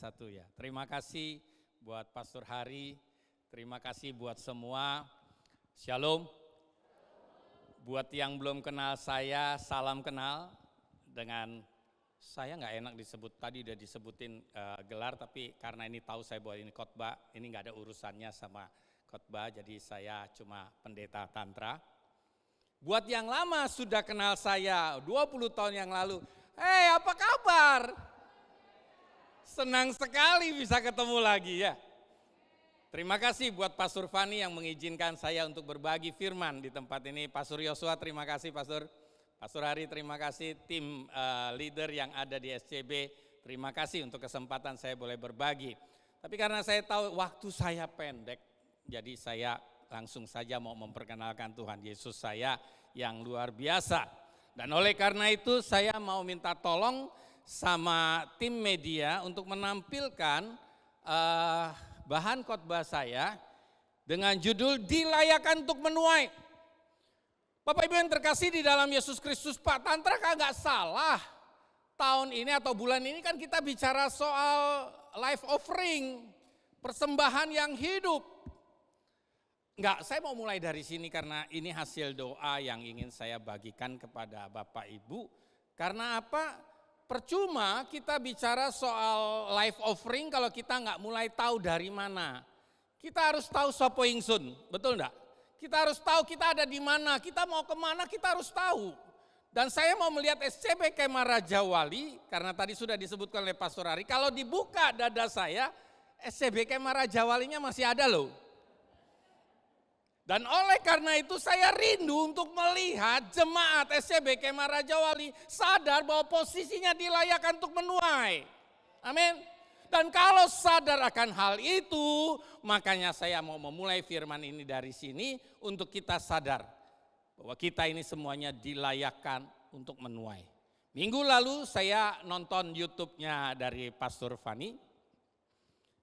satu ya. Terima kasih buat Pastor Hari, terima kasih buat semua. Shalom. Buat yang belum kenal saya, salam kenal. Dengan saya nggak enak disebut, tadi udah disebutin gelar, tapi karena ini tahu saya bahwa ini khotbah, ini nggak ada urusannya sama khotbah, jadi saya cuma pendeta tantra. Buat yang lama sudah kenal saya 20 tahun yang lalu, apa kabar? Senang sekali bisa ketemu lagi ya. Terima kasih buat Pastor Fani yang mengizinkan saya untuk berbagi firman di tempat ini. Pastor Yosua terima kasih Pastor. Pastor Hari terima kasih, tim leader yang ada di SCB terima kasih untuk kesempatan saya boleh berbagi. Tapi karena saya tahu waktu saya pendek, jadi saya langsung saja mau memperkenalkan Tuhan Yesus saya yang luar biasa. Dan oleh karena itu saya mau minta tolong sama tim media untuk menampilkan bahan khotbah saya dengan judul dilayakan untuk menuai. Bapak Ibu yang terkasih di dalam Yesus Kristus, Pak Tantra kagak salah. Tahun ini atau bulan ini kan kita bicara soal life offering, persembahan yang hidup. Enggak, saya mau mulai dari sini karena ini hasil doa yang ingin saya bagikan kepada Bapak Ibu. Karena apa? Percuma kita bicara soal life offering kalau kita nggak mulai tahu dari mana. Kita harus tahu sopo ingsun, betul enggak? Kita harus tahu kita ada di mana, kita mau kemana kita harus tahu. Dan saya mau melihat SCB Kemah Raja Wali, karena tadi sudah disebutkan oleh Pastor Ari, kalau dibuka dada saya, SCB Kemah Raja Walinya masih ada loh. Dan oleh karena itu saya rindu untuk melihat jemaat SCB Kemah Raja Wali sadar bahwa posisinya dilayakan untuk menuai. Amin. Dan kalau sadar akan hal itu, makanya saya mau memulai firman ini dari sini untuk kita sadar bahwa kita ini semuanya dilayakan untuk menuai. Minggu lalu saya nonton YouTube-nya dari Pastor Fani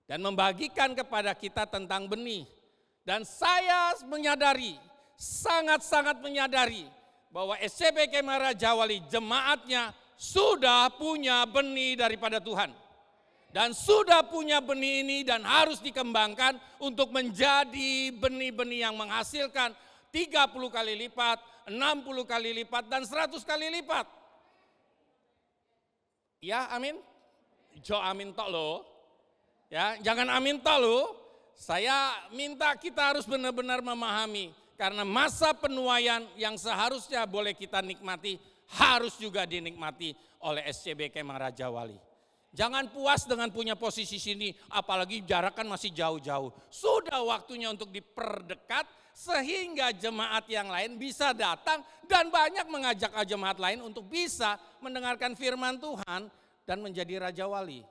dan membagikan kepada kita tentang benih. Dan saya menyadari, sangat-sangat menyadari bahwa SCB Kemah Raja Wali jemaatnya sudah punya benih daripada Tuhan. Dan sudah punya benih ini dan harus dikembangkan untuk menjadi benih-benih yang menghasilkan 30 kali lipat, 60 kali lipat, dan 100 kali lipat. Ya amin? Jo amin tok lo. Ya, jangan amin tok lo. Saya minta kita harus benar-benar memahami karena masa penuaian yang seharusnya boleh kita nikmati harus juga dinikmati oleh SCB Kemah Raja Wali. Jangan puas dengan punya posisi sini apalagi jarak kan masih jauh-jauh. Sudah waktunya untuk diperdekat sehingga jemaat yang lain bisa datang dan banyak mengajak jemaat lain untuk bisa mendengarkan firman Tuhan dan menjadi Raja Wali.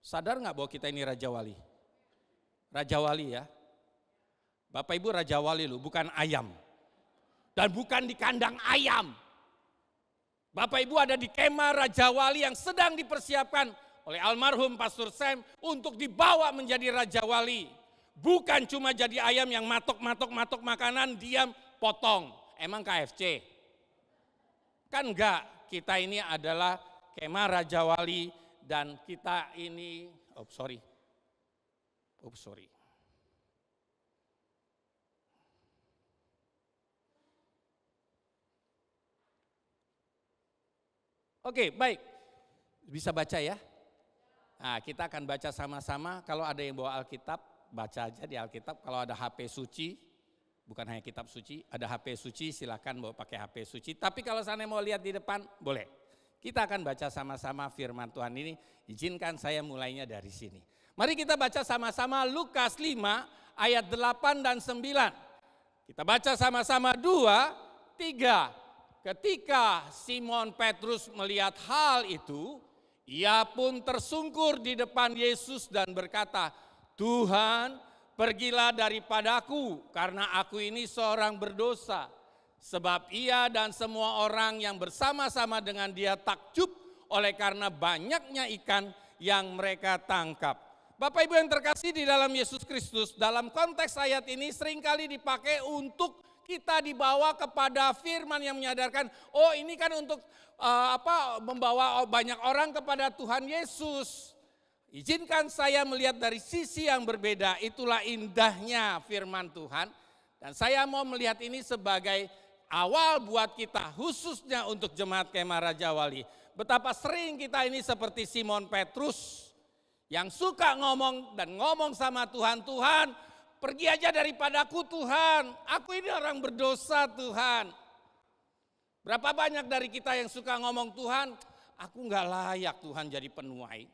Sadar nggak bahwa kita ini Raja Wali? Raja Wali ya, Bapak Ibu Raja Wali loh, bukan ayam. Dan bukan di kandang ayam. Bapak Ibu ada di kemah Raja Wali yang sedang dipersiapkan oleh almarhum Pastor Sam untuk dibawa menjadi Raja Wali. Bukan cuma jadi ayam yang matok makanan, diam, potong. Emang KFC? Kan enggak, kita ini adalah kemah Raja Wali dan kita ini, sorry. Oke, baik. Bisa baca ya? Nah, kita akan baca sama-sama. Kalau ada yang bawa Alkitab, baca aja di Alkitab. Kalau ada HP suci, bukan hanya kitab suci, ada HP suci silakan bawa pakai HP suci. Tapi kalau sana mau lihat di depan, boleh. Kita akan baca sama-sama firman Tuhan ini. Izinkan saya mulainya dari sini. Mari kita baca sama-sama Lukas 5 ayat 8 dan 9. Kita baca sama-sama 2, 3. Ketika Simon Petrus melihat hal itu, ia pun tersungkur di depan Yesus dan berkata, Tuhan, pergilah daripadaku karena aku ini seorang berdosa. Sebab ia dan semua orang yang bersama-sama dengan dia takjub oleh karena banyaknya ikan yang mereka tangkap. Bapak Ibu yang terkasih di dalam Yesus Kristus, dalam konteks ayat ini seringkali dipakai untuk kita dibawa kepada firman yang menyadarkan, oh ini kan untuk membawa banyak orang kepada Tuhan Yesus. Izinkan saya melihat dari sisi yang berbeda, itulah indahnya firman Tuhan. Dan saya mau melihat ini sebagai awal buat kita, khususnya untuk jemaat Kemah Raja Wali. Betapa sering kita ini seperti Simon Petrus, yang suka ngomong dan ngomong sama Tuhan, Tuhan pergi aja daripadaku Tuhan, aku ini orang berdosa Tuhan. Berapa banyak dari kita yang suka ngomong, Tuhan aku gak layak Tuhan jadi penuai.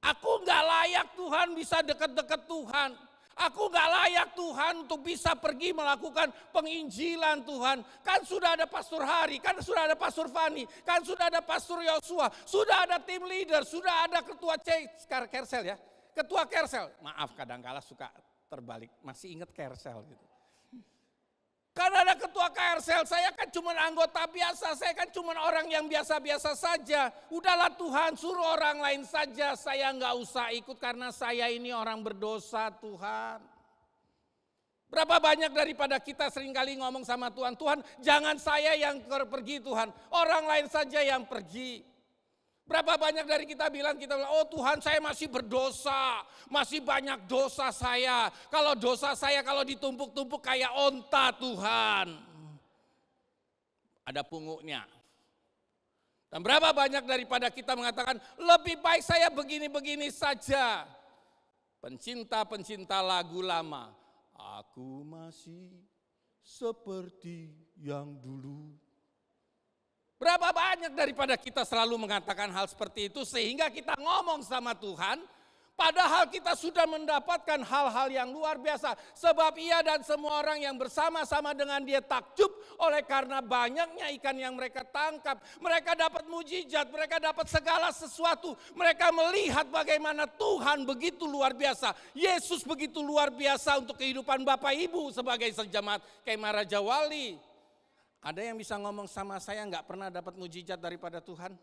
Aku gak layak Tuhan bisa dekat-dekat Tuhan. Aku gak layak Tuhan untuk bisa pergi melakukan penginjilan Tuhan. Kan sudah ada Pastor Hari, kan sudah ada Pastor Fani, kan sudah ada Pastor Yosua, sudah ada tim leader, sudah ada ketua Kersel ya. Ketua Kersel, maaf kadang-kala suka terbalik, masih ingat Kersel gitu. Kan ada ketua KRSL, saya kan cuma anggota biasa, saya kan cuma orang yang biasa-biasa saja. Udahlah Tuhan, suruh orang lain saja, saya nggak usah ikut karena saya ini orang berdosa Tuhan. Berapa banyak daripada kita seringkali ngomong sama Tuhan, Tuhan jangan saya yang pergi Tuhan, orang lain saja yang pergi. Berapa banyak dari kita bilang, oh Tuhan saya masih berdosa, masih banyak dosa saya. Kalau dosa saya kalau ditumpuk-tumpuk kayak onta Tuhan. Ada punguknya. Dan berapa banyak daripada kita mengatakan, lebih baik saya begini-begini saja. Pencinta-pencinta lagu lama, aku masih seperti yang dulu. Berapa banyak daripada kita selalu mengatakan hal seperti itu sehingga kita ngomong sama Tuhan, padahal kita sudah mendapatkan hal-hal yang luar biasa. Sebab ia dan semua orang yang bersama-sama dengan dia takjub oleh karena banyaknya ikan yang mereka tangkap. Mereka dapat mujizat, mereka dapat segala sesuatu. Mereka melihat bagaimana Tuhan begitu luar biasa. Yesus begitu luar biasa untuk kehidupan Bapak Ibu sebagai sejemaat Kemah Raja Wali. Ada yang bisa ngomong sama saya nggak pernah dapat mujizat daripada Tuhan?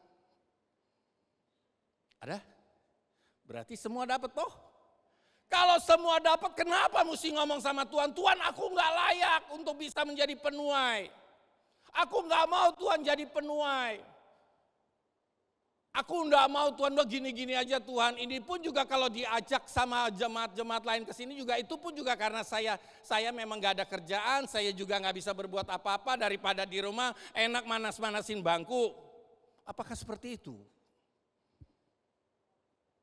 Ada? Berarti semua dapat toh? Kalau semua dapat, kenapa mesti ngomong sama Tuhan? Tuhan aku nggak layak untuk bisa menjadi penuai. Aku nggak mau Tuhan jadi penuai. Aku nggak mau Tuhan begini-gini aja Tuhan. Ini pun juga kalau diajak sama jemaat-jemaat lain ke sini juga itu pun juga karena saya memang nggak ada kerjaan, saya juga nggak bisa berbuat apa-apa daripada di rumah enak manas-manasin bangku. Apakah seperti itu?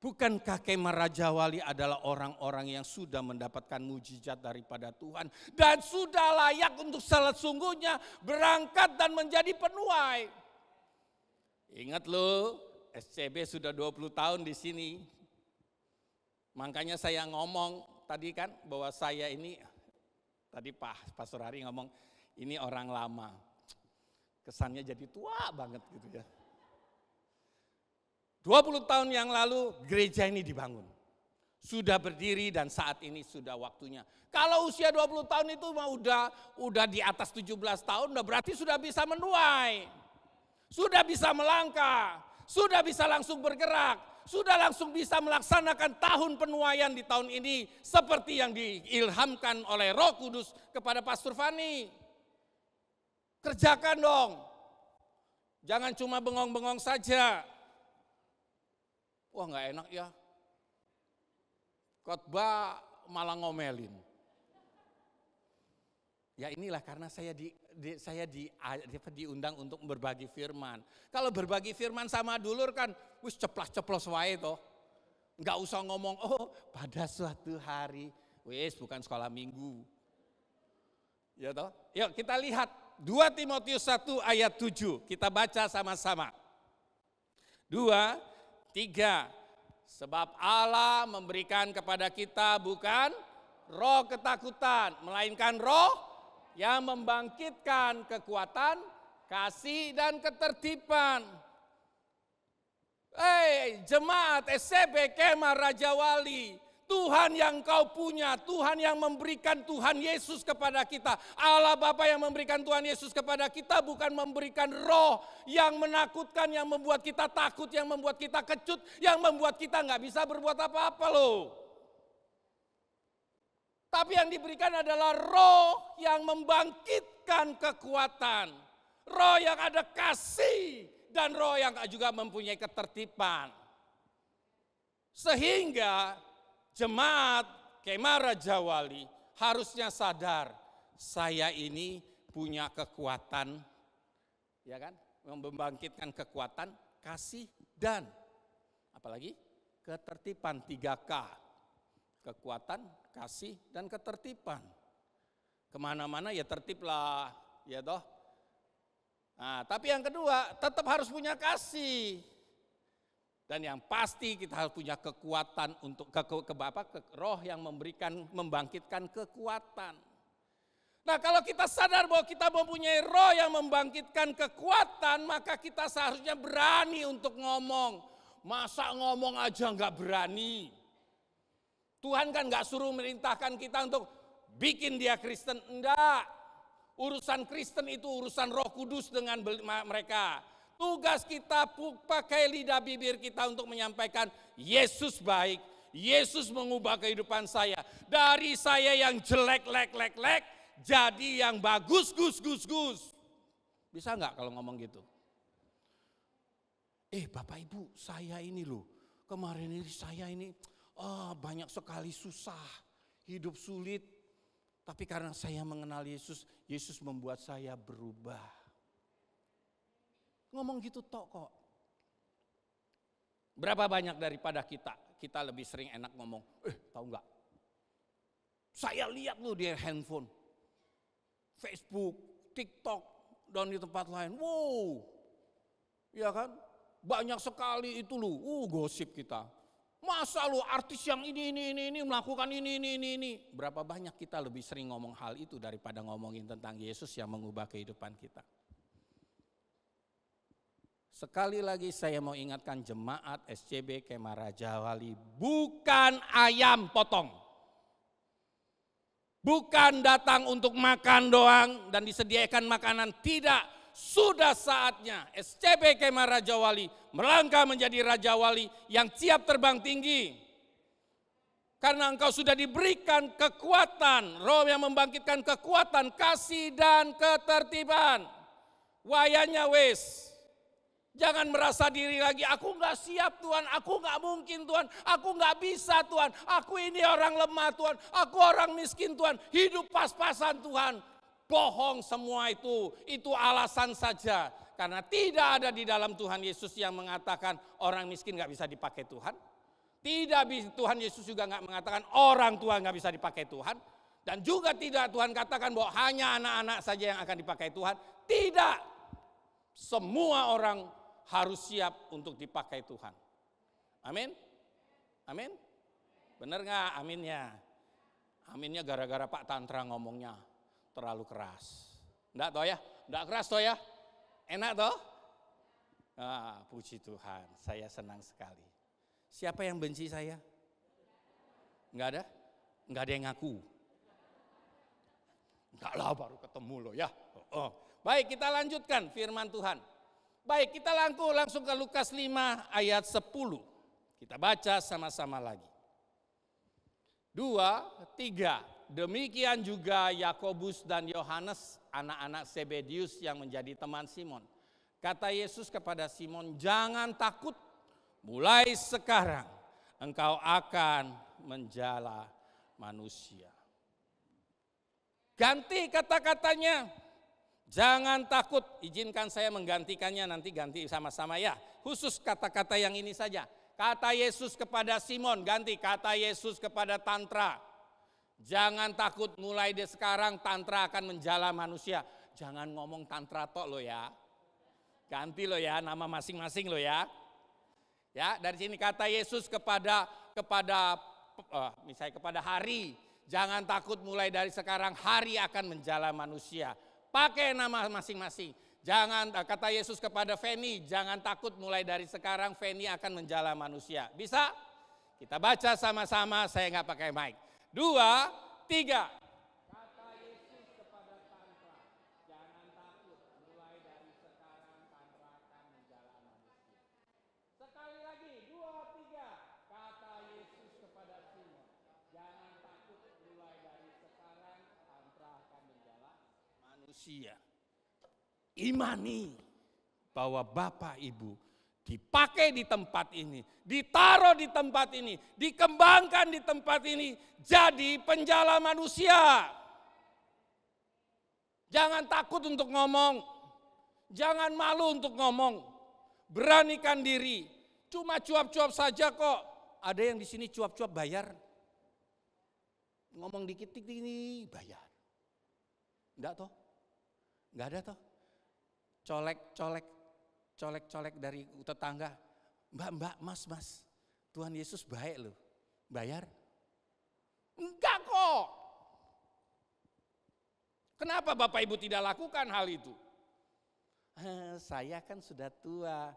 Bukankah Kemah Raja Wali adalah orang-orang yang sudah mendapatkan mujizat daripada Tuhan dan sudah layak untuk sesungguhnya berangkat dan menjadi penuai? Ingat loh, SCB sudah 20 tahun di sini. Makanya saya ngomong tadi kan bahwa saya ini, tadi Pak Pastor Hari ngomong, ini orang lama. Kesannya jadi tua banget gitu ya. 20 tahun yang lalu gereja ini dibangun. Sudah berdiri dan saat ini sudah waktunya. Kalau usia 20 tahun itu mah udah di atas 17 tahun, udah berarti sudah bisa menuai. Sudah bisa melangkah, sudah bisa langsung bergerak, sudah langsung bisa melaksanakan tahun penuaian di tahun ini seperti yang diilhamkan oleh Roh Kudus kepada Pastor Fani. Kerjakan dong, jangan cuma bengong-bengong saja. Wah nggak enak ya, khotbah malah ngomelin. Ya inilah karena saya diundang untuk berbagi firman. Kalau berbagi firman sama dulur kan, wis ceplas-ceplos wae toh. Enggak usah ngomong, oh pada suatu hari, wis bukan sekolah minggu. Ya toh? Yuk kita lihat 2 Timotius 1 ayat 7, kita baca sama-sama. 2, 3, sebab Allah memberikan kepada kita bukan roh ketakutan, melainkan roh yang membangkitkan kekuatan, kasih dan ketertiban. Jemaat SCB Kemah Raja Wali, Tuhan yang kau punya, Tuhan yang memberikan Tuhan Yesus kepada kita. Allah Bapa yang memberikan Tuhan Yesus kepada kita bukan memberikan roh yang menakutkan, yang membuat kita takut, yang membuat kita kecut, yang membuat kita nggak bisa berbuat apa-apa loh. Tapi yang diberikan adalah roh yang membangkitkan kekuatan. Roh yang ada kasih dan roh yang juga mempunyai ketertiban. Sehingga jemaat Kemah Raja Wali harusnya sadar, saya ini punya kekuatan, ya kan, membangkitkan kekuatan, kasih dan apalagi ketertiban, 3K. Kekuatan, kasih, dan ketertiban. Kemana-mana ya tertiblah, ya toh. Nah, tapi yang kedua, tetap harus punya kasih. Dan yang pasti kita harus punya kekuatan untuk roh yang membangkitkan kekuatan. Nah, kalau kita sadar bahwa kita mempunyai roh yang membangkitkan kekuatan, maka kita seharusnya berani untuk ngomong. Masa ngomong aja nggak berani? Tuhan kan nggak suruh merintahkan kita untuk bikin dia Kristen, enggak. Urusan Kristen itu urusan Roh Kudus dengan mereka. Tugas kita pakai lidah bibir kita untuk menyampaikan Yesus baik, Yesus mengubah kehidupan saya. Dari saya yang jelek, lek, jadi yang bagus, gus. Bisa nggak kalau ngomong gitu? Bapak Ibu, saya ini loh, kemarin ini saya ini banyak sekali susah, hidup sulit. Tapi karena saya mengenal Yesus, Yesus membuat saya berubah. Ngomong gitu tok kok. Berapa banyak daripada kita lebih sering enak ngomong, tahu nggak? Saya lihat loh di handphone, Facebook, TikTok, dan di tempat lain. Wow, ya kan? Banyak sekali itu loh, gosip kita. Masa lu artis yang ini melakukan ini. Berapa banyak kita lebih sering ngomong hal itu daripada ngomongin tentang Yesus yang mengubah kehidupan kita. Sekali lagi saya mau ingatkan jemaat SCB Kemah Raja Wali, bukan ayam potong. Bukan datang untuk makan doang dan disediakan makanan, tidak. Sudah saatnya SCB Kemah Raja Wali melangkah menjadi Raja Wali yang siap terbang tinggi. Karena engkau sudah diberikan kekuatan, roh yang membangkitkan kekuatan, kasih dan ketertiban. Wayanya wes. Jangan merasa diri lagi, aku gak siap Tuhan, aku gak mungkin Tuhan, aku gak bisa Tuhan, aku ini orang lemah Tuhan, aku orang miskin Tuhan, hidup pas-pasan Tuhan. Bohong semua itu alasan saja. Karena tidak ada di dalam Tuhan Yesus yang mengatakan orang miskin gak bisa dipakai Tuhan. Tidak, Tuhan Yesus juga gak mengatakan orang tua gak bisa dipakai Tuhan. Dan juga tidak Tuhan katakan bahwa hanya anak-anak saja yang akan dipakai Tuhan. Tidak, semua orang harus siap untuk dipakai Tuhan. Amin? Amin? Benar gak aminnya? Aminnya gara-gara Pak Tantra ngomongnya terlalu keras. Enggak toh ya? Enggak keras toh ya? Enak toh? Puji Tuhan, saya senang sekali. Siapa yang benci saya? Enggak ada? Enggak ada yang ngaku? Enggak lah, baru ketemu loh ya. Baik, kita lanjutkan firman Tuhan. Baik, kita langsung ke Lukas 5 ayat 10. Kita baca sama-sama lagi. 2, 3. Demikian juga Yakobus dan Yohanes, anak-anak Zebedius yang menjadi teman Simon. Kata Yesus kepada Simon, jangan takut, mulai sekarang engkau akan menjala manusia. Ganti kata-katanya, jangan takut, izinkan saya menggantikannya, nanti ganti sama-sama ya. Khusus kata-kata yang ini saja. Kata Yesus kepada Simon, ganti kata Yesus kepada Tantra. Jangan takut, mulai dari sekarang Tantra akan menjala manusia. Jangan ngomong Tantra tok lo ya. Ganti lo ya, nama masing-masing lo ya. Ya, dari sini kata Yesus kepada misalnya kepada Hari. Jangan takut, mulai dari sekarang Hari akan menjala manusia. Pakai nama masing-masing. Jangan, kata Yesus kepada Feni, jangan takut, mulai dari sekarang Feni akan menjala manusia. Bisa? Kita baca sama-sama, saya nggak pakai mic. 2, 3. Kata Yesus kepada Tantra, jangan takut, mulai dari sekarang Tantra akan menjala manusia. Sekali lagi, 2, 3. Kata Yesus kepada Simon, jangan takut, mulai dari sekarang Tantra akan menjala manusia. Imani bahwa Bapak Ibu dipakai di tempat ini, ditaruh di tempat ini, dikembangkan di tempat ini, jadi penjala manusia. Jangan takut untuk ngomong, jangan malu untuk ngomong, beranikan diri. Cuma cuap-cuap saja kok. Ada yang di sini cuap-cuap bayar. Ngomong dikit ini bayar. Enggak toh? Enggak ada toh? Colek-colek dari tetangga. Mbak, mas. Tuhan Yesus baik loh. Bayar? Enggak kok. Kenapa Bapak Ibu tidak lakukan hal itu? Saya kan sudah tua.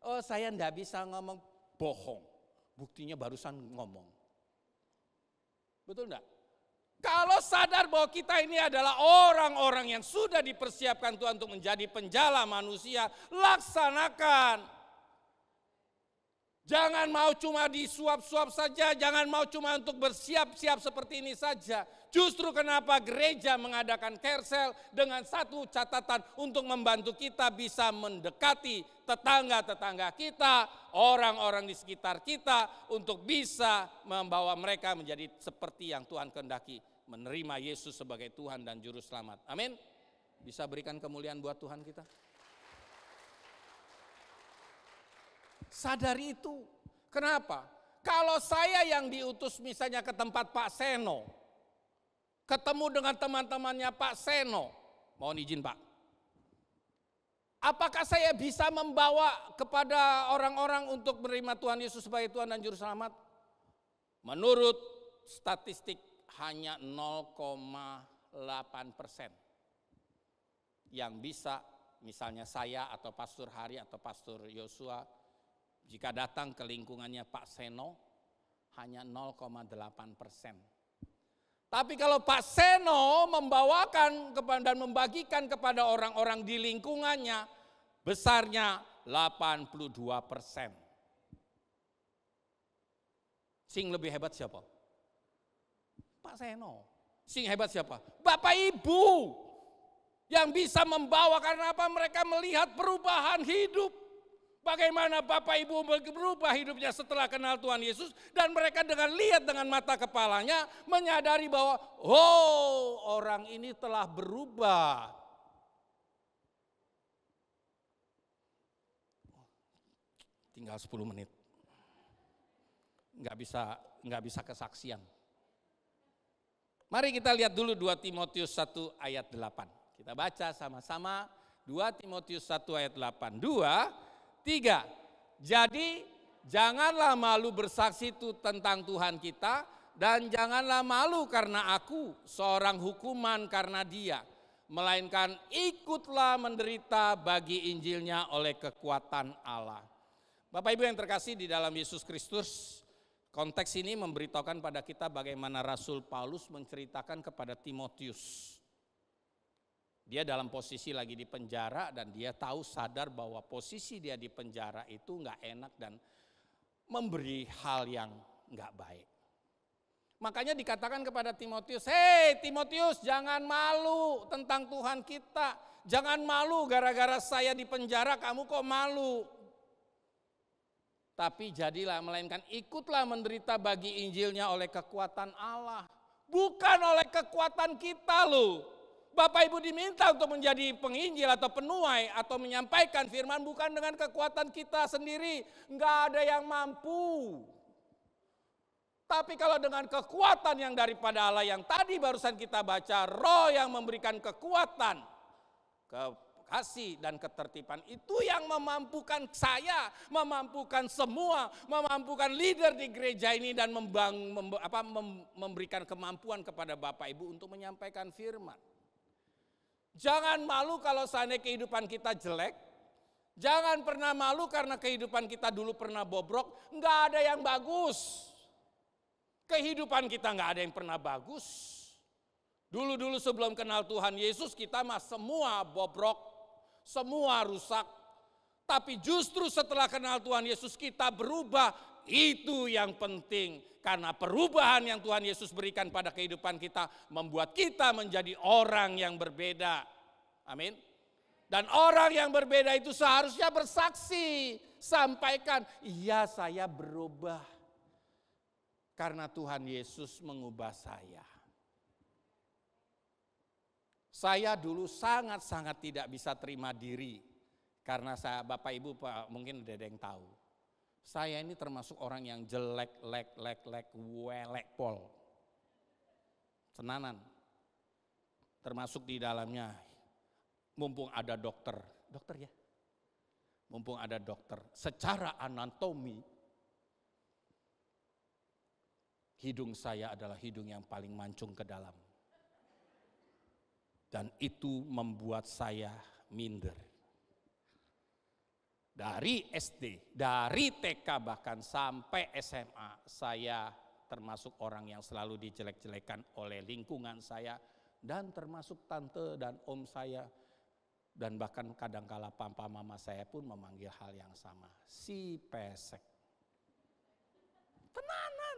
Oh, saya enggak bisa ngomong. Bohong. Buktinya barusan ngomong. Betul enggak? Kalau sadar bahwa kita ini adalah orang-orang yang sudah dipersiapkan Tuhan untuk menjadi penjala manusia, laksanakan. Jangan mau cuma disuap-suap saja, jangan mau cuma untuk bersiap-siap seperti ini saja. Justru kenapa gereja mengadakan Kersel dengan satu catatan untuk membantu kita bisa mendekati tetangga-tetangga kita, orang-orang di sekitar kita untuk bisa membawa mereka menjadi seperti yang Tuhan kehendaki. Menerima Yesus sebagai Tuhan dan Juru Selamat. Amin. Bisa berikan kemuliaan buat Tuhan kita. Sadari itu. Kenapa? Kalau saya yang diutus misalnya ke tempat Pak Seno, ketemu dengan teman-temannya Pak Seno, mohon izin Pak. Apakah saya bisa membawa kepada orang-orang untuk menerima Tuhan Yesus sebagai Tuhan dan Juru Selamat? Menurut statistik hanya 0,8% yang bisa, misalnya saya atau Pastor Hari atau Pastor Yosua, jika datang ke lingkungannya Pak Seno, hanya 0,8%. Tapi kalau Pak Seno membawakan dan membagikan kepada orang-orang di lingkungannya, besarnya 82%. Sing lebih hebat siapa? Pak Seno. Sing hebat siapa? Bapak Ibu. Yang bisa membawa, karena apa? Mereka melihat perubahan hidup. Bagaimana Bapak Ibu berubah hidupnya setelah kenal Tuhan Yesus. Dan mereka dengan lihat dengan mata kepalanya menyadari bahwa orang ini telah berubah. Tinggal 10 menit. Nggak bisa kesaksian. Mari kita lihat dulu 2 Timotius 1 ayat 8. Kita baca sama-sama 2 Timotius 1 ayat 8. 2, 3. Jadi janganlah malu bersaksi tentang Tuhan kita, dan janganlah malu karena aku seorang hukuman karena dia, melainkan ikutlah menderita bagi Injilnya oleh kekuatan Allah. Bapak Ibu yang terkasih di dalam Yesus Kristus, konteks ini memberitahukan pada kita bagaimana Rasul Paulus menceritakan kepada Timotius. Dia dalam posisi lagi di penjara dan dia tahu sadar bahwa posisi dia di penjara itu nggak enak dan memberi hal yang nggak baik. Makanya dikatakan kepada Timotius, hei Timotius, jangan malu tentang Tuhan kita. Jangan malu gara-gara saya di penjara kamu kok malu. Tapi jadilah, melainkan ikutlah menderita bagi Injilnya oleh kekuatan Allah. Bukan oleh kekuatan kita loh. Bapak Ibu diminta untuk menjadi penginjil atau penuai atau menyampaikan firman bukan dengan kekuatan kita sendiri. Enggak ada yang mampu. Tapi kalau dengan kekuatan yang daripada Allah yang tadi barusan kita baca, Roh yang memberikan kekuatan, kasih dan ketertiban, itu yang memampukan saya, memampukan semua, memampukan leader di gereja ini dan memberikan kemampuan kepada Bapak Ibu untuk menyampaikan firman. Jangan malu kalau seandainya kehidupan kita jelek. Jangan pernah malu karena kehidupan kita dulu pernah bobrok. Enggak ada yang bagus. Kehidupan kita enggak ada yang pernah bagus. Dulu-dulu sebelum kenal Tuhan Yesus kita mah semua bobrok. Semua rusak, tapi justru setelah kenal Tuhan Yesus kita berubah. Itu yang penting, karena perubahan yang Tuhan Yesus berikan pada kehidupan kita membuat kita menjadi orang yang berbeda. Amin. Dan orang yang berbeda itu seharusnya bersaksi. Sampaikan, iya saya berubah. Karena Tuhan Yesus mengubah saya. Saya dulu sangat-sangat tidak bisa terima diri. Karena saya, Bapak Ibu mungkin ada yang tahu. Saya ini termasuk orang yang jelek, welek, pol. Tenanan. Termasuk di dalamnya, mumpung ada dokter ya. Mumpung ada dokter, secara anatomi, hidung saya adalah hidung yang paling mancung ke dalam. Dan itu membuat saya minder. Dari SD, dari TK bahkan sampai SMA, saya termasuk orang yang selalu dijelek-jelekan oleh lingkungan saya. Dan termasuk tante dan om saya. Dan bahkan kadangkala papa mama saya pun memanggil hal yang sama. Si pesek. Tenanan.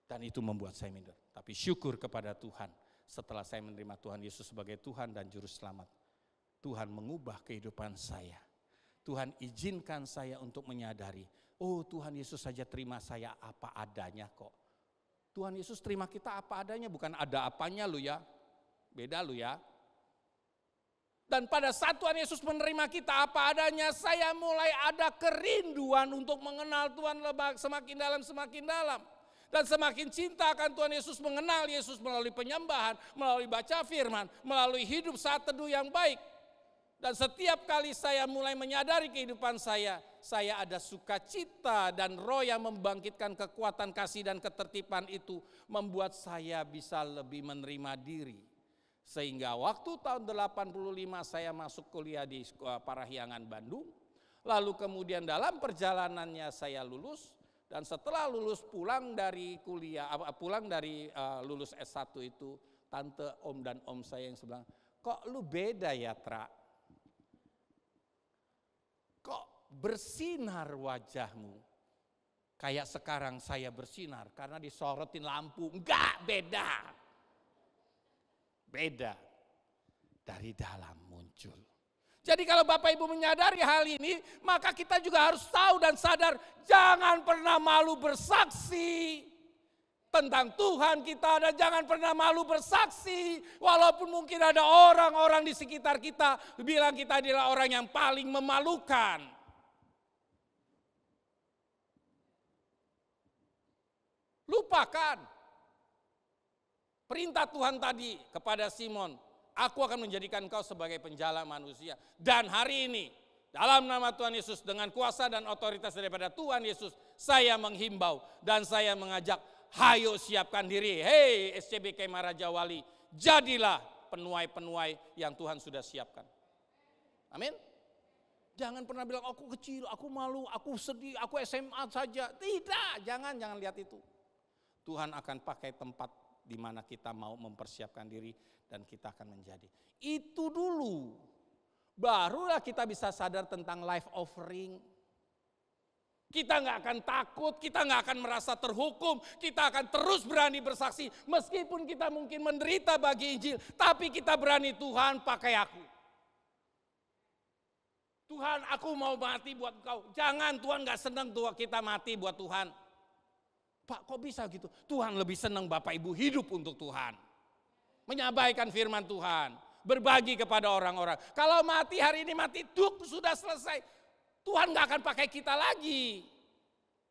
Dan itu membuat saya minder. Tapi syukur kepada Tuhan. Setelah saya menerima Tuhan Yesus sebagai Tuhan dan Juru Selamat. Tuhan mengubah kehidupan saya. Tuhan izinkan saya untuk menyadari. Oh, Tuhan Yesus saja terima saya apa adanya kok. Tuhan Yesus terima kita apa adanya. Bukan ada apanya lu ya. Beda lu ya. Dan pada saat Tuhan Yesus menerima kita apa adanya, saya mulai ada kerinduan untuk mengenal Tuhan semakin dalam. Dan semakin cinta akan Tuhan Yesus, mengenal Yesus melalui penyembahan, melalui baca firman, melalui hidup saat teduh yang baik. Dan setiap kali saya mulai menyadari kehidupan saya ada sukacita dan roh yang membangkitkan kekuatan kasih dan ketertiban itu membuat saya bisa lebih menerima diri. Sehingga waktu tahun 85 saya masuk kuliah di Parahyangan Bandung. Lalu kemudian dalam perjalanannya saya lulus. Dan setelah lulus pulang dari lulus S1 itu, tante, om dan om saya yang bilang, kok lu beda ya Tra? Kok bersinar wajahmu? Kayak sekarang saya bersinar karena disorotin lampu. Enggak, beda. Beda. Dari dalam muncul. Jadi kalau Bapak Ibu menyadari hal ini, maka kita juga harus tahu dan sadar, jangan pernah malu bersaksi tentang Tuhan kita, dan jangan pernah malu bersaksi walaupun mungkin ada orang-orang di sekitar kita bilang kita adalah orang yang paling memalukan. Lupakan perintah Tuhan tadi kepada Simon, aku akan menjadikan kau sebagai penjala manusia. Dan hari ini, dalam nama Tuhan Yesus, dengan kuasa dan otoritas daripada Tuhan Yesus, saya menghimbau dan saya mengajak, hayo siapkan diri. Hei SCB Kemah Raja Wali, jadilah penuai-penuai yang Tuhan sudah siapkan. Amin. Jangan pernah bilang, aku kecil, aku malu, aku sedih, aku SMA saja. Tidak, jangan lihat itu. Tuhan akan pakai tempat di mana kita mau mempersiapkan diri dan kita akan menjadi. Itu dulu. Barulah kita bisa sadar tentang life offering. Kita nggak akan takut, kita nggak akan merasa terhukum, kita akan terus berani bersaksi. Meskipun kita mungkin menderita bagi Injil, tapi kita berani, Tuhan pakai aku. Tuhan, aku mau mati buat Engkau. Jangan, Tuhan nggak senang kita mati buat Tuhan. Pak, kok bisa gitu? Tuhan lebih senang Bapak Ibu hidup untuk Tuhan. Menyabaikan firman Tuhan. Berbagi kepada orang-orang. Kalau mati hari ini mati, duk, sudah selesai. Tuhan gak akan pakai kita lagi.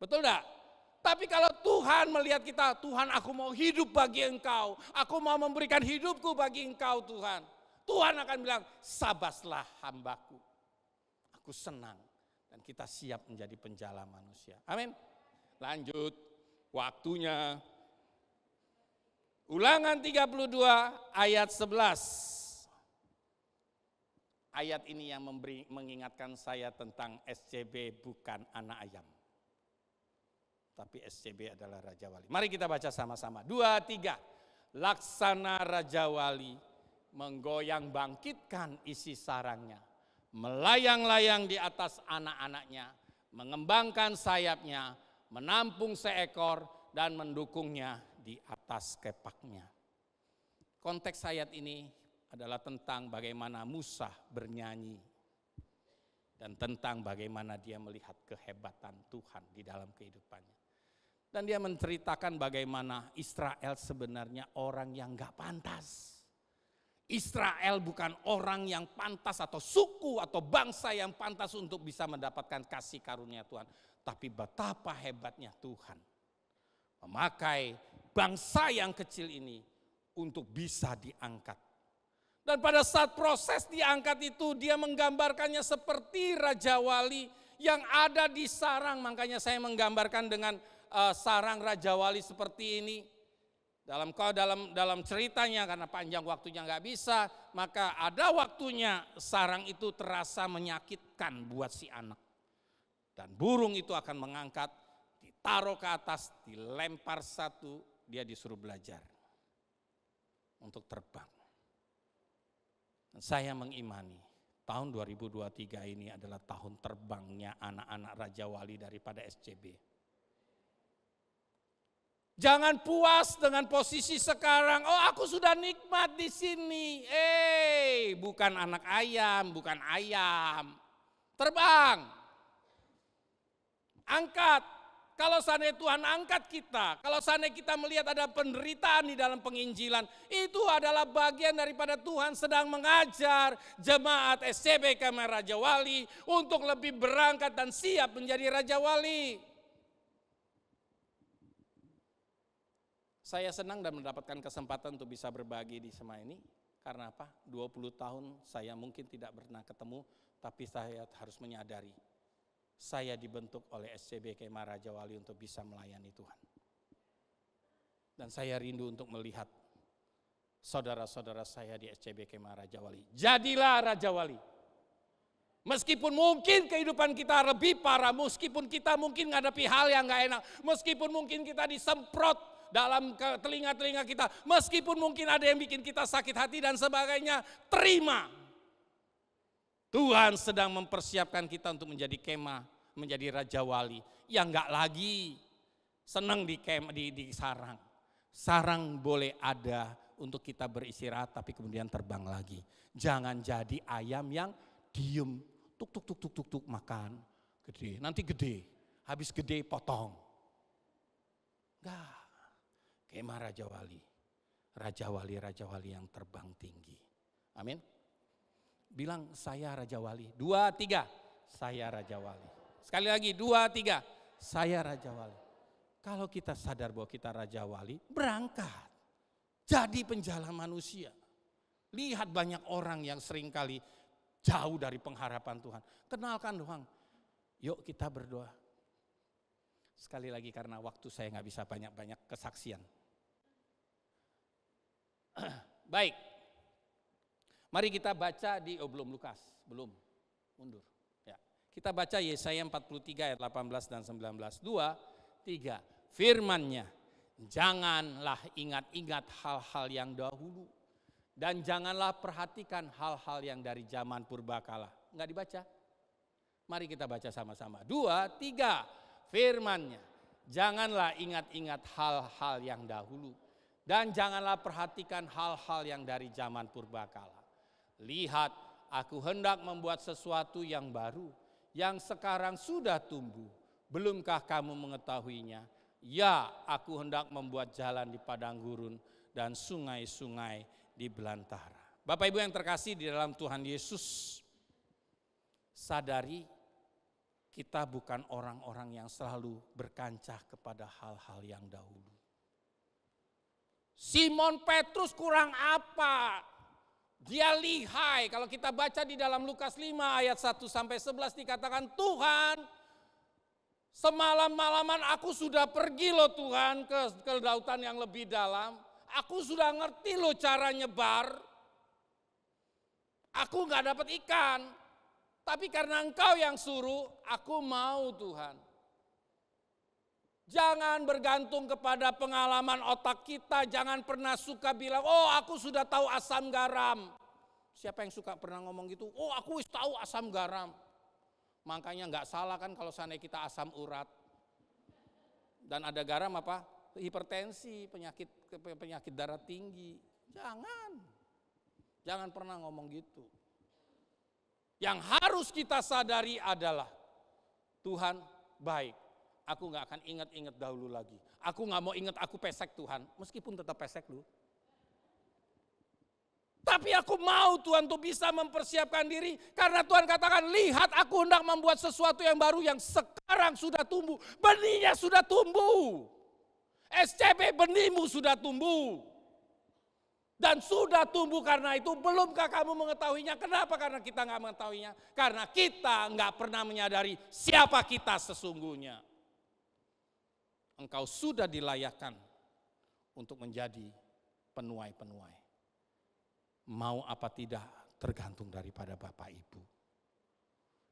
Betul gak? Tapi kalau Tuhan melihat kita, Tuhan aku mau hidup bagi Engkau. Aku mau memberikan hidupku bagi Engkau Tuhan. Tuhan akan bilang, sabaslah hambaku. Aku senang. Dan kita siap menjadi penjala manusia. Amin. Lanjut. Waktunya. Ulangan 32 ayat 11. Ayat ini yang mengingatkan saya tentang SCB bukan anak ayam. Tapi SCB adalah Raja Wali. Mari kita baca sama-sama. 2, 3. Laksana Raja Wali menggoyang bangkitkan isi sarangnya. Melayang-layang di atas anak-anaknya. Mengembangkan sayapnya. Menampung seekor dan mendukungnya di atas kepaknya. Konteks ayat ini adalah tentang bagaimana Musa bernyanyi dan tentang bagaimana dia melihat kehebatan Tuhan di dalam kehidupannya. Dan dia menceritakan bagaimana Israel sebenarnya orang yang gak pantas. Israel bukan orang yang pantas atau suku atau bangsa yang pantas untuk bisa mendapatkan kasih karunia Tuhan. Tapi betapa hebatnya Tuhan memakai bangsa yang kecil ini untuk bisa diangkat. Dan pada saat proses diangkat itu dia menggambarkannya seperti Raja Wali yang ada di sarang. Makanya saya menggambarkan dengan sarang Raja Wali seperti ini. Dalam ceritanya karena panjang waktunya nggak bisa, maka ada waktunya sarang itu terasa menyakitkan buat si anak. Dan burung itu akan mengangkat, ditaruh ke atas, dilempar satu, dia disuruh belajar untuk terbang. Dan saya mengimani tahun 2023 ini adalah tahun terbangnya anak-anak Raja Wali daripada SCB. Jangan puas dengan posisi sekarang. Oh, aku sudah nikmat di sini. Bukan anak ayam, bukan ayam. Terbang. Angkat. Kalau seandainya Tuhan angkat kita, kalau seandainya kita melihat ada penderitaan di dalam penginjilan, itu adalah bagian daripada Tuhan sedang mengajar jemaat SCB Kemah Raja Wali untuk lebih berangkat dan siap menjadi Raja Wali. Saya senang dan mendapatkan kesempatan untuk bisa berbagi di Sema ini. Karena apa? 20 tahun saya mungkin tidak pernah ketemu, tapi saya harus menyadari. Saya dibentuk oleh SCB Kemah Raja Wali untuk bisa melayani Tuhan. Dan saya rindu untuk melihat saudara-saudara saya di SCB Kemah Raja Wali. Jadilah Raja Wali. Meskipun mungkin kehidupan kita lebih parah, meskipun kita mungkin menghadapi hal yang gak enak, meskipun mungkin kita disemprot dalam telinga-telinga kita, meskipun mungkin ada yang bikin kita sakit hati dan sebagainya, terima. Tuhan sedang mempersiapkan kita untuk menjadi kemah, menjadi Raja Wali yang gak lagi senang di sarang. Sarang boleh ada untuk kita beristirahat tapi kemudian terbang lagi. Jangan jadi ayam yang diem, tuk makan, gede, nanti gede, habis gede potong. Enggak. Kemah Raja Wali. Raja Wali yang terbang tinggi. Amin. Bilang saya Raja Wali. 2, 3. Saya Raja Wali. Sekali lagi 2, 3. Saya Raja Wali. Kalau kita sadar bahwa kita Raja Wali, berangkat. Jadi penjala manusia. Lihat banyak orang yang seringkali jauh dari pengharapan Tuhan. Kenalkan Tuhan. Yuk kita berdoa. Sekali lagi karena waktu saya gak bisa banyak-banyak kesaksian. Baik, mari kita baca di, belum Lukas, belum, mundur. Ya. Kita baca Yesaya 43 ayat 18 dan 19, 2, 3, firman-Nya, janganlah ingat-ingat hal-hal yang dahulu, dan janganlah perhatikan hal-hal yang dari zaman purbakala. Enggak dibaca? Mari kita baca sama-sama, 2, 3, firman-Nya, janganlah ingat-ingat hal-hal yang dahulu, dan janganlah perhatikan hal-hal yang dari zaman purbakala. Lihat, aku hendak membuat sesuatu yang baru, yang sekarang sudah tumbuh. Belumkah kamu mengetahuinya? Ya, aku hendak membuat jalan di padang gurun dan sungai-sungai di belantara. Bapak Ibu yang terkasih di dalam Tuhan Yesus, sadari kita bukan orang-orang yang selalu berkancah kepada hal-hal yang dahulu. Simon Petrus kurang apa? Dia lihai. Kalau kita baca di dalam Lukas 5 ayat 1-11 dikatakan, Tuhan, semalam-malaman aku sudah pergi loh Tuhan ke lautan yang lebih dalam. Aku sudah ngerti loh cara nyebar. Aku gak dapat ikan. Tapi karena Engkau yang suruh, aku mau Tuhan. Jangan bergantung kepada pengalaman otak kita. Jangan pernah suka bilang, oh aku sudah tahu asam garam. Siapa yang suka pernah ngomong gitu? Oh aku tahu asam garam. Makanya gak salah kan kalau seandainya kita asam urat. Dan ada garam apa? Hipertensi, penyakit darah tinggi. Jangan. Jangan pernah ngomong gitu. Yang harus kita sadari adalah Tuhan baik. Aku gak akan ingat-ingat dahulu lagi. Aku gak mau ingat aku pesek Tuhan, meskipun tetap pesek lu. Tapi aku mau Tuhan tuh bisa mempersiapkan diri. Karena Tuhan katakan, lihat aku hendak membuat sesuatu yang baru yang sekarang sudah tumbuh. Benihnya sudah tumbuh. SCB benihmu sudah tumbuh. Dan sudah tumbuh karena itu, belumkah kamu mengetahuinya? Kenapa? Karena kita gak mengetahuinya. Karena kita gak pernah menyadari siapa kita sesungguhnya. Engkau sudah dilayakkan untuk menjadi penuai-penuai. Mau apa tidak tergantung daripada Bapak Ibu.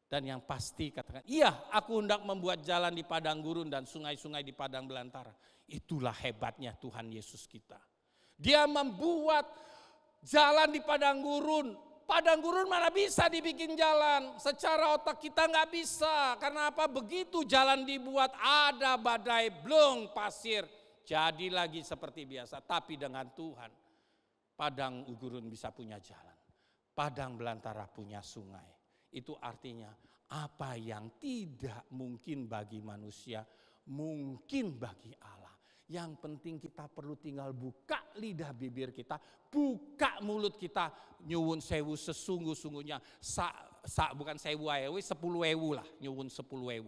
Dan yang pasti katakan, iya aku hendak membuat jalan di padang gurun dan sungai-sungai di padang belantara. Itulah hebatnya Tuhan Yesus kita. Dia membuat jalan di padang gurun. Padang gurun mana bisa dibikin jalan? Secara otak kita nggak bisa. Karena apa? Begitu jalan dibuat ada badai, blong, pasir. Jadi lagi seperti biasa. Tapi dengan Tuhan, padang gurun bisa punya jalan. Padang belantara punya sungai. Itu artinya apa yang tidak mungkin bagi manusia, mungkin bagi Allah. Yang penting kita perlu tinggal buka lidah bibir kita, buka mulut kita, nyuwun sewu sesungguh-sungguhnya. Bukan sewu aewi, 10.000 lah, nyuwun 10.000.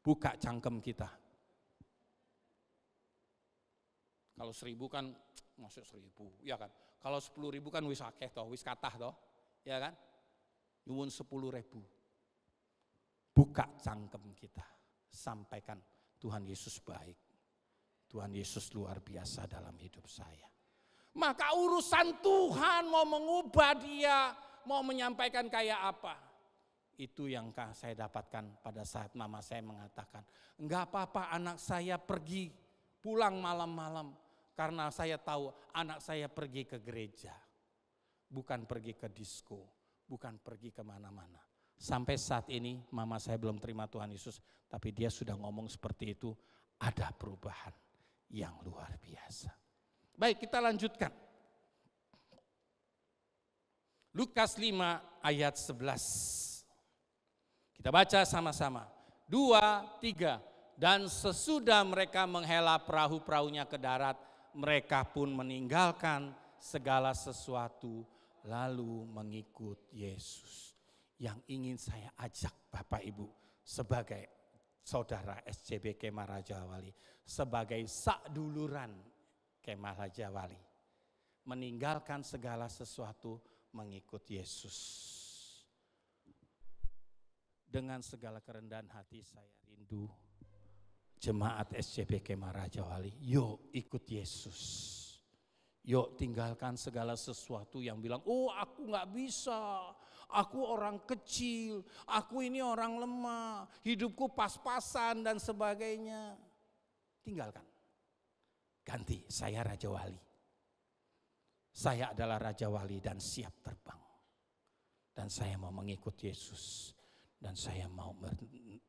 Buka cangkem kita. Kalau 1.000 kan, masuk 1.000, ya kan. Kalau 10.000 kan wis akeh toh, wis katah toh, ya kan. Nyuwun 10.000. Buka cangkem kita, sampaikan. Tuhan Yesus baik, Tuhan Yesus luar biasa dalam hidup saya. Maka urusan Tuhan mau mengubah dia, mau menyampaikan kayak apa. Itu yang saya dapatkan pada saat mama saya mengatakan, enggak apa-apa anak saya pergi pulang malam-malam. Karena saya tahu anak saya pergi ke gereja, bukan pergi ke disko, bukan pergi kemana-mana. Sampai saat ini mama saya belum terima Tuhan Yesus, tapi dia sudah ngomong seperti itu, ada perubahan yang luar biasa. Baik, kita lanjutkan. Lukas 5 ayat 11. Kita baca sama-sama. 2, 3. Dan sesudah mereka menghela perahu-perahunya ke darat, mereka pun meninggalkan segala sesuatu lalu mengikut Yesus. Yang ingin saya ajak Bapak Ibu sebagai saudara SCB Kemah Raja Wali, sebagai sakduluran Kemah Raja Wali, meninggalkan segala sesuatu mengikut Yesus. Dengan segala kerendahan hati saya rindu jemaat SCB Kemah Raja Wali, yuk ikut Yesus. Yuk tinggalkan segala sesuatu yang bilang, oh aku gak bisa, aku orang kecil, aku ini orang lemah, hidupku pas-pasan dan sebagainya. Tinggalkan. Ganti, saya Raja Wali. Saya adalah Raja Wali dan siap terbang. Dan saya mau mengikut Yesus. Dan saya mau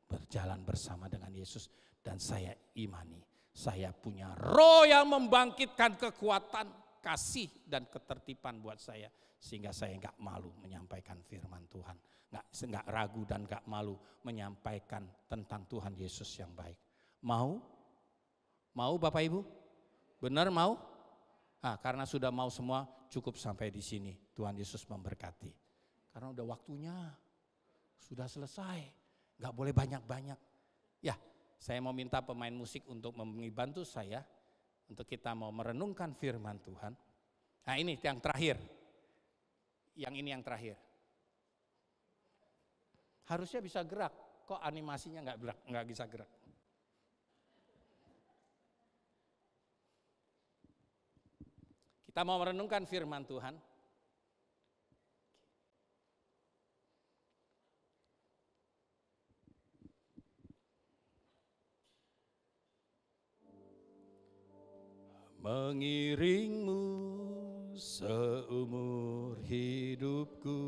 berjalan bersama dengan Yesus. Dan saya imani, saya punya roh yang membangkitkan kekuatan, kasih dan ketertiban buat saya. Sehingga saya enggak malu menyampaikan firman Tuhan. Enggak ragu dan enggak malu menyampaikan tentang Tuhan Yesus yang baik. Mau? Mau Bapak Ibu? Benar mau? Karena sudah mau semua, cukup sampai di sini. Tuhan Yesus memberkati. Karena udah waktunya. Sudah selesai. Enggak boleh banyak-banyak. Ya, saya mau minta pemain musik untuk membantu saya. Untuk kita mau merenungkan firman Tuhan. Nah ini yang terakhir. Yang ini yang terakhir. Harusnya bisa gerak. Kok animasinya nggak bisa gerak? Kita mau merenungkan firman Tuhan. Mengiringmu seumur hidupku,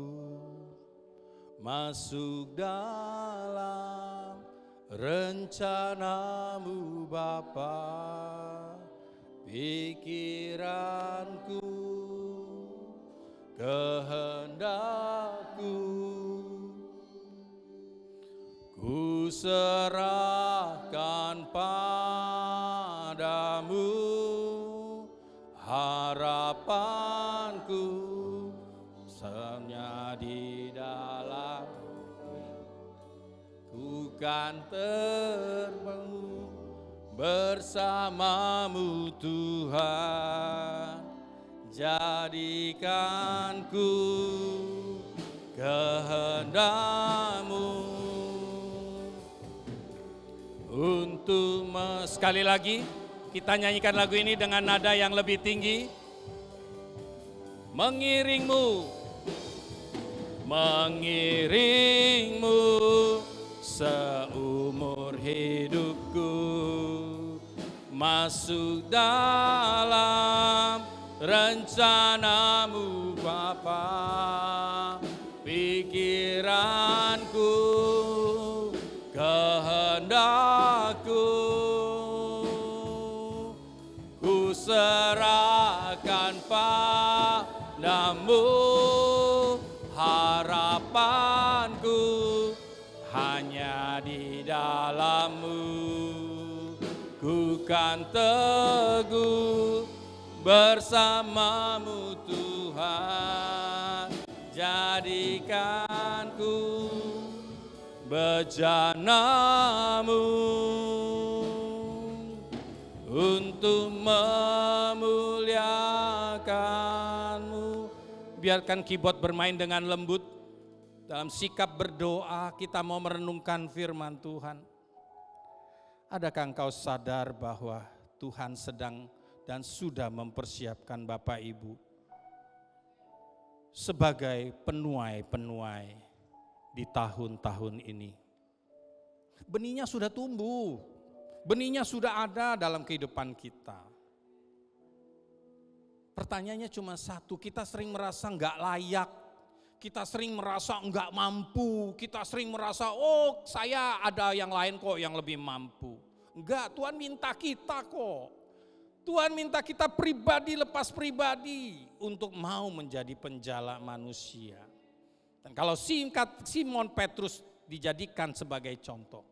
masuk dalam rencanamu Bapa. Pikiranku kehendakku. Ku serahkan padamu harapanku, hanya di dalam ku kan terbang bersamamu Tuhan. Jadikan ku kehendak-Mu untuk sekali lagi kita nyanyikan lagu ini dengan nada yang lebih tinggi. Mengiringmu seumur hidupku, masuk dalam rencana-Mu Bapa. Pikiranku, kehendakku, ku serahkan padamu harapanku, hanya di dalam-Mu ku kan teguh bersamamu Tuhan. Jadikan ku bejana-Mu untuk memuliakan-Mu. Biarkan keyboard bermain dengan lembut. Dalam sikap berdoa kita mau merenungkan firman Tuhan. Adakah engkau sadar bahwa Tuhan sedang dan sudah mempersiapkan Bapak Ibu sebagai penuai-penuai di tahun-tahun ini? Benihnya sudah tumbuh, benihnya sudah ada dalam kehidupan kita. Pertanyaannya cuma satu, kita sering merasa enggak layak, kita sering merasa enggak mampu, kita sering merasa oh saya ada yang lain kok yang lebih mampu. Enggak, Tuhan minta kita kok. Tuhan minta kita pribadi lepas pribadi untuk mau menjadi penjala manusia. Dan kalau Simon Petrus dijadikan sebagai contoh,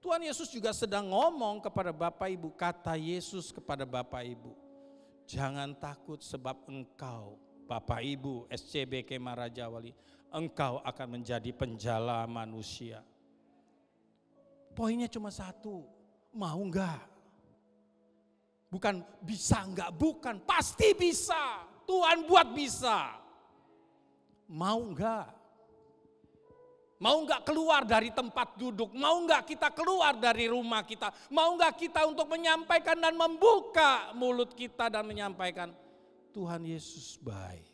Tuhan Yesus juga sedang ngomong kepada Bapak Ibu, kata Yesus kepada Bapak Ibu, jangan takut sebab engkau, Bapak Ibu SCB Kemah Raja Wali, engkau akan menjadi penjala manusia. Poinnya cuma satu, mau enggak? Bukan bisa enggak, bukan, pasti bisa. Tuhan buat bisa. Mau enggak? Mau enggak keluar dari tempat duduk? Mau enggak kita keluar dari rumah kita? Mau enggak kita untuk menyampaikan dan membuka mulut kita dan menyampaikan Tuhan Yesus baik.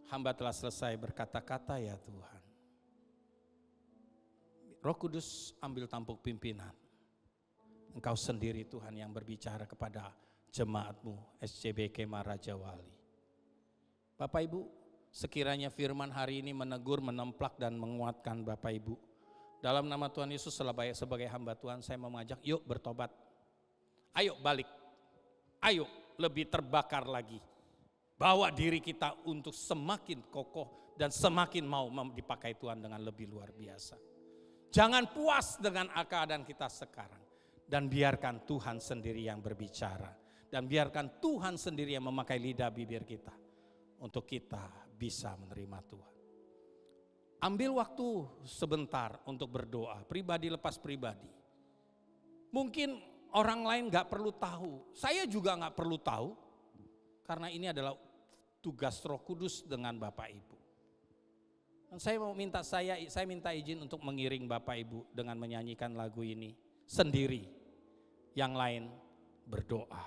Hamba telah selesai berkata-kata ya Tuhan. Roh Kudus ambil tampuk pimpinan. Engkau sendiri Tuhan yang berbicara kepada jemaat-Mu SCB Kemah Raja Wali. Bapak Ibu, sekiranya firman hari ini menegur, menemplak dan menguatkan Bapak Ibu. Dalam nama Tuhan Yesus sebagai hamba Tuhan saya mau mengajak yuk bertobat. Ayo balik, ayo lebih terbakar lagi. Bawa diri kita untuk semakin kokoh dan semakin mau dipakai Tuhan dengan lebih luar biasa. Jangan puas dengan keadaan kita sekarang. Dan biarkan Tuhan sendiri yang berbicara. Dan biarkan Tuhan sendiri yang memakai lidah bibir kita. Untuk kita bisa menerima Tuhan. Ambil waktu sebentar untuk berdoa. Pribadi lepas pribadi. Mungkin orang lain gak perlu tahu. Saya juga gak perlu tahu. Karena ini adalah tugas Roh Kudus dengan Bapak Ibu. Dan saya minta izin untuk mengiring Bapak Ibu dengan menyanyikan lagu ini sendiri. Yang lain berdoa.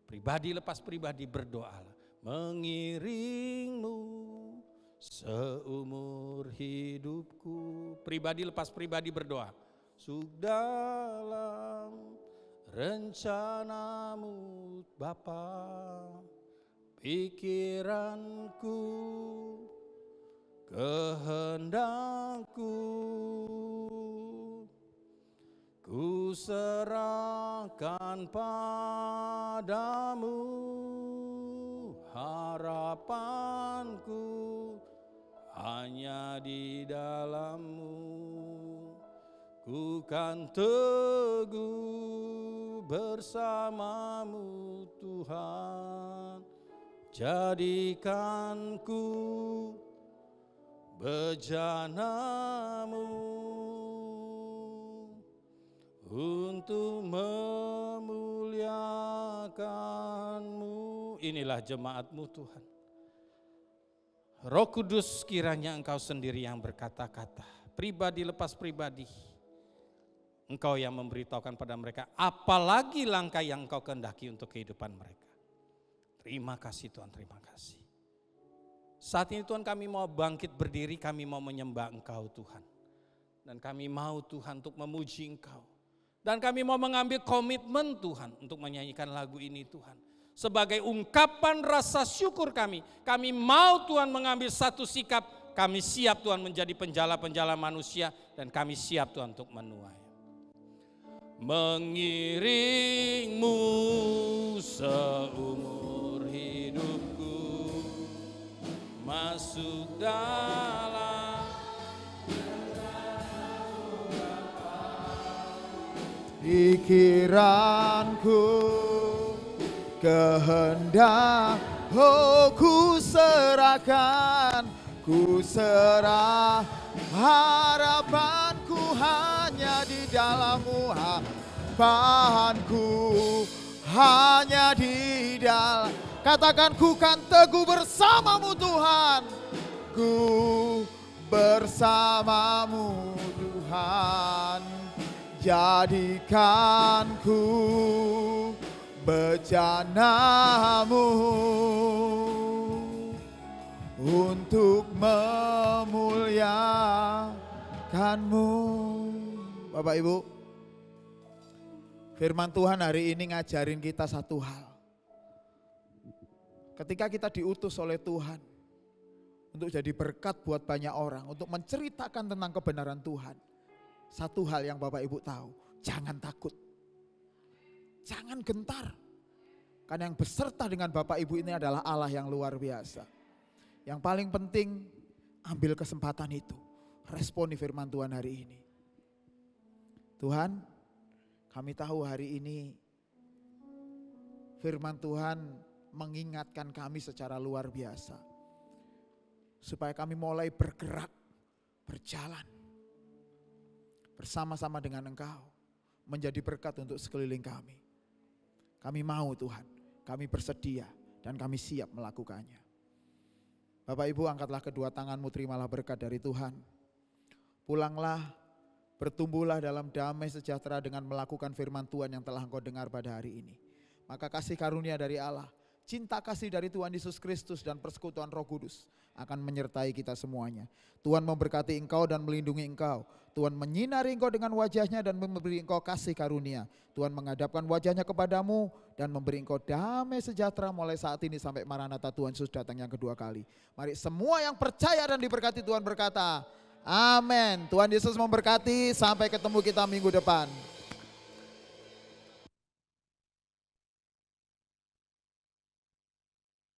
Pribadi lepas pribadi berdoa. Mengiringmu seumur hidupku. Pribadi lepas pribadi berdoa. Masuk dalam rencana-Mu Bapa. Pikiranku, kehendakku, ku serahkan padamu harapanku hanya di dalam-Mu. Ku kan teguh bersama-Mu Tuhan. Jadikan ku bejana-Mu untuk memuliakan-Mu. Inilah jemaat-Mu Tuhan. Roh Kudus, kiranya Engkau sendiri yang berkata-kata, pribadi lepas pribadi. Engkau yang memberitahukan pada mereka apalagi langkah yang Engkau kehendaki untuk kehidupan mereka. Terima kasih Tuhan, terima kasih. Saat ini Tuhan, kami mau bangkit berdiri, kami mau menyembah Engkau Tuhan. Dan kami mau Tuhan untuk memuji Engkau. Dan kami mau mengambil komitmen Tuhan untuk menyanyikan lagu ini Tuhan. Sebagai ungkapan rasa syukur kami mau Tuhan mengambil satu sikap, kami siap Tuhan menjadi penjala-penjala manusia dan kami siap Tuhan untuk menuai. Mengiring-Mu seumur hidupku, masuk dalam pikiranku, kehendak, ku serah harapanku hanya di dalam-Mu, harapanku hanya di dalam. Katakan, ku kan teguh bersama-Mu Tuhan, ku bersama-Mu Tuhan. Jadikan ku bejana-Mu untuk memuliakan-Mu. Bapak Ibu, firman Tuhan hari ini ngajarin kita satu hal. Ketika kita diutus oleh Tuhan untuk jadi berkat buat banyak orang, untuk menceritakan tentang kebenaran Tuhan, satu hal yang Bapak Ibu tahu, jangan takut, jangan gentar. Karena yang beserta dengan Bapak Ibu ini adalah Allah yang luar biasa. Yang paling penting, ambil kesempatan itu, responi firman Tuhan hari ini. Tuhan, kami tahu hari ini firman Tuhan mengingatkan kami secara luar biasa. Supaya kami mulai bergerak, berjalan bersama-sama dengan Engkau, menjadi berkat untuk sekeliling kami. Kami mau Tuhan, kami bersedia dan kami siap melakukannya. Bapak Ibu, angkatlah kedua tanganmu, terimalah berkat dari Tuhan. Pulanglah, bertumbuhlah dalam damai sejahtera dengan melakukan firman Tuhan yang telah engkau dengar pada hari ini. Maka kasih karunia dari Allah, cinta kasih dari Tuhan Yesus Kristus dan persekutuan Roh Kudus akan menyertai kita semuanya. Tuhan memberkati engkau dan melindungi engkau. Tuhan menyinari engkau dengan wajahnya dan memberi engkau kasih karunia. Tuhan menghadapkan wajahnya kepadamu dan memberi engkau damai sejahtera mulai saat ini sampai Maranatha Tuhan Yesus datang yang kedua kali. Mari semua yang percaya dan diberkati Tuhan berkata, amin. Tuhan Yesus memberkati, sampai ketemu kita minggu depan.